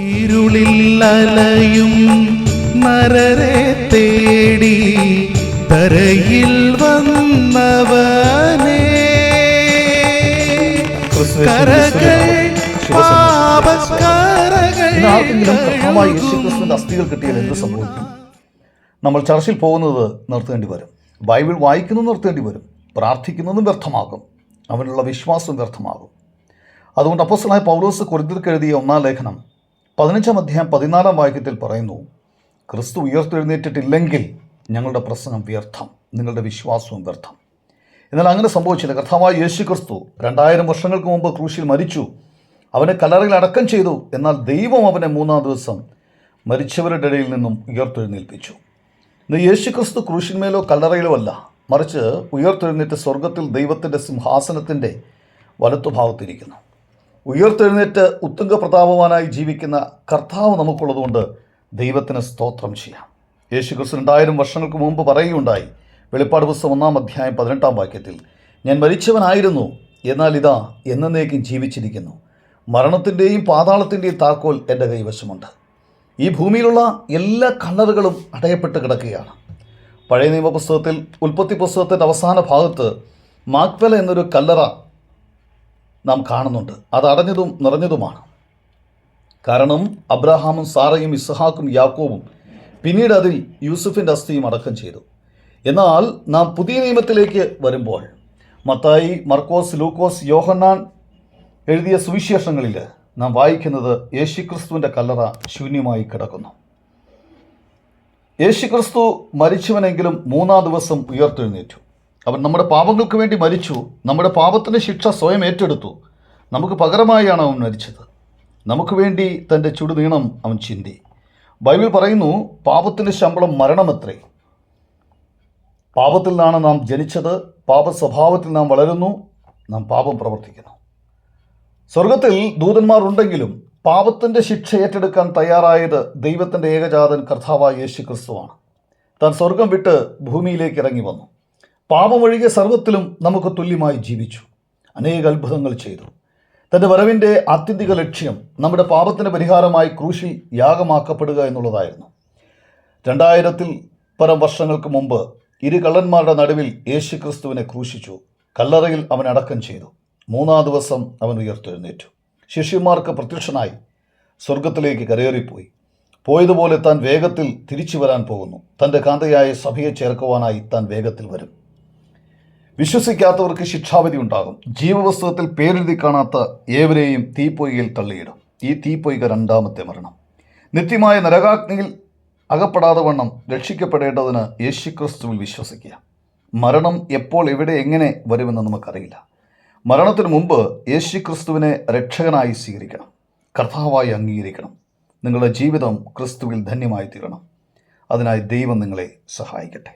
ഇരുളിൽ അലയും നരരെ തേടി തരയിൽ വന്നവനേ, യേശുക്രിസ്തുവിന്റെ അസ്ഥികൾ കിട്ടിയാൽ എന്ത് സംഭവിക്കും? നമ്മൾ ചർച്ചിൽ പോകുന്നത് നിർത്തേണ്ടി വരും, ബൈബിൾ വായിക്കുന്നത് നിർത്തേണ്ടി വരും, പ്രാർത്ഥിക്കുന്നതും വ്യർത്ഥമാകും, അവനുള്ള വിശ്വാസവും വ്യർത്ഥമാകും. അതുകൊണ്ട് അപ്പോസ്തലനായ പൗലോസ് കൊരിന്ത്യർക്ക് എഴുതിയ 1-ാം ലേഖനം 15-ാം അധ്യായം 14-ാം വാക്യത്തിൽ പറയുന്നു, ക്രിസ്തു ഉയർത്തെഴുന്നേറ്റിട്ടില്ലെങ്കിൽ ഞങ്ങളുടെ പ്രസംഗം വ്യർത്ഥം, നിങ്ങളുടെ വിശ്വാസവും വ്യർത്ഥം. എന്നാൽ അങ്ങനെ സംഭവിച്ചില്ല. കർത്താവായ യേശു ക്രിസ്തു 2000 വർഷങ്ങൾക്ക് മുമ്പ് ക്രൂശിൽ മരിച്ചു, അവനെ കല്ലറയിൽ അടക്കം ചെയ്തു. എന്നാൽ ദൈവം അവനെ 3-ാം ദിവസം മരിച്ചവരുടെ ഇടയിൽ നിന്നും ഉയർത്തെഴുന്നേൽപ്പിച്ചു. ഇന്ന് യേശു ക്രിസ്തു ക്രൂശിന്മേലോ കല്ലറയിലോ അല്ല, മറിച്ച് ഉയർത്തെഴുന്നേറ്റ് സ്വർഗത്തിൽ ദൈവത്തിൻ്റെ സിംഹാസനത്തിൻ്റെ വലത്തുഭാഗത്തിരിക്കുന്നു. ഉയർത്തെഴുന്നേറ്റ് ഉത്തുംഗ പ്രതാപവാനായി ജീവിക്കുന്ന കർത്താവ് നമുക്കുള്ളതുകൊണ്ട് ദൈവത്തിന് സ്തോത്രം ചെയ്യാം. യേശു ക്രിസ്തു 2000 വർഷങ്ങൾക്ക് മുമ്പ് പറയുകയുണ്ടായി, വെളിപ്പാട് പുസ്തകം 1-ാം അധ്യായം 18-ാം വാക്യത്തിൽ, ഞാൻ മരിച്ചവനായിരുന്നു, എന്നാൽ ഇതാ എന്നേക്കും ജീവിച്ചിരിക്കുന്നു, മരണത്തിൻ്റെയും പാതാളത്തിൻ്റെയും താക്കോൽ എൻ്റെ കൈവശമുണ്ട്. ഈ ഭൂമിയിലുള്ള എല്ലാ കല്ലറകളും അടയപ്പെട്ട് കിടക്കുകയാണ്. പഴയ നിയമപുസ്തകത്തിൽ ഉൽപ്പത്തി പുസ്തകത്തിൻ്റെ അവസാന ഭാഗത്ത് മാഗ്പല എന്നൊരു കല്ലറ നാം കാണുന്നുണ്ട്. അത് അടഞ്ഞതും നിറഞ്ഞതുമാണ്. കാരണം അബ്രഹാമും സാറയും ഇസ്ഹാക്കും യാക്കോബും പിന്നീട് അതിൽ യൂസുഫിൻ്റെ അസ്ഥിയും അടക്കം ചെയ്തു. എന്നാൽ നാം പുതിയ നിയമത്തിലേക്ക് വരുമ്പോൾ മത്തായി, മർക്കോസ്, ലൂക്കോസ്, യോഹന്നാൻ എഴുതിയ സുവിശേഷങ്ങളിൽ നാം വായിക്കുന്നത് യേശുക്രിസ്തുവിൻ്റെ കല്ലറ ശൂന്യമായി കിടക്കുന്നു. യേശുക്രിസ്തു മരിച്ചവനെങ്കിലും 3-ാം ദിവസം ഉയർത്തെഴുന്നേറ്റു. അവൻ നമ്മുടെ പാപങ്ങൾക്ക് വേണ്ടി മരിച്ചു, നമ്മുടെ പാപത്തിൻ്റെ ശിക്ഷ സ്വയം ഏറ്റെടുത്തു. നമുക്ക് പകരമായാണ് അവൻ മരിച്ചത്. നമുക്ക് വേണ്ടി തൻ്റെ ചുടുനീണം അവൻ ചിന്തി. ബൈബിൾ പറയുന്നു, പാപത്തിൻ്റെ ശമ്പളം മരണമത്രേ. പാപത്തിൽ നിന്നാണ് നാം ജനിച്ചത്, പാപ സ്വഭാവത്തിൽ നാം വളരുന്നു, നാം പാപം പ്രവർത്തിക്കുന്നു. സ്വർഗത്തിൽ ദൂതന്മാർ ഉണ്ടെങ്കിലും പാപത്തിൻ്റെ ശിക്ഷ ഏറ്റെടുക്കാൻ തയ്യാറായത് ദൈവത്തിൻ്റെ ഏകജാതൻ കർത്താവായ യേശു ക്രിസ്തുവാണ്. താൻ സ്വർഗം വിട്ട് ഭൂമിയിലേക്ക് ഇറങ്ങി വന്നു. പാപമൊഴികെ സർവ്വത്തിലും നമുക്ക് തുല്യമായി ജീവിച്ചു, അനേക അത്ഭുതങ്ങൾ ചെയ്തു. തൻ്റെ വരവിൻ്റെ ആത്യന്തിക ലക്ഷ്യം നമ്മുടെ പാപത്തിന് പരിഹാരമായി ക്രൂശിൽ യാഗമാക്കപ്പെടുക എന്നുള്ളതായിരുന്നു. 2000-ൽ പരം വർഷങ്ങൾക്ക് മുമ്പ് ഇരു കള്ളന്മാരുടെ നടുവിൽ യേശു ക്രിസ്തുവിനെ ക്രൂശിച്ചു, കല്ലറയിൽ അവൻ അടക്കം ചെയ്തു. 3-ാം ദിവസം അവൻ ഉയർത്തെഴുന്നേറ്റു. ശിഷ്യന്മാർക്ക് പ്രത്യക്ഷനായി സ്വർഗത്തിലേക്ക് കരയേറിപ്പോയി. പോയതുപോലെ താൻ വേഗത്തിൽ തിരിച്ചു വരാൻ പോകുന്നു. തൻ്റെ കാന്തയായ സഭയെ ചേർക്കുവാനായി താൻ വേഗത്തിൽ വരും. വിശ്വസിക്കാത്തവർക്ക് ശിക്ഷാവിധി ഉണ്ടാകും. ജീവപുസ്തകത്തിൽ പേരെഴുതി കാണാത്ത ഏവരെയും തീപ്പൊയ്കയിൽ തള്ളിയിടും. ഈ തീപ്പൊയ്ക 2-ാമത്തെ മരണം. നിത്യമായ നരകാഗ്നിയിൽ അകപ്പെടാതെ വണ്ണം രക്ഷിക്കപ്പെടേണ്ടതിന് യേശുക്രിസ്തുവിൽ വിശ്വസിക്കുക. മരണം എപ്പോൾ, എവിടെ, എങ്ങനെ വരുമെന്ന് നമുക്കറിയില്ല. മരണത്തിന് മുമ്പ് യേശുക്രിസ്തുവിനെ രക്ഷകനായി സ്വീകരിക്കണം, കർത്താവായി അംഗീകരിക്കണം. നിങ്ങളുടെ ജീവിതം ക്രിസ്തുവിൽ ധന്യമായി തീരണം. അതിനായി ദൈവം നിങ്ങളെ സഹായിക്കട്ടെ.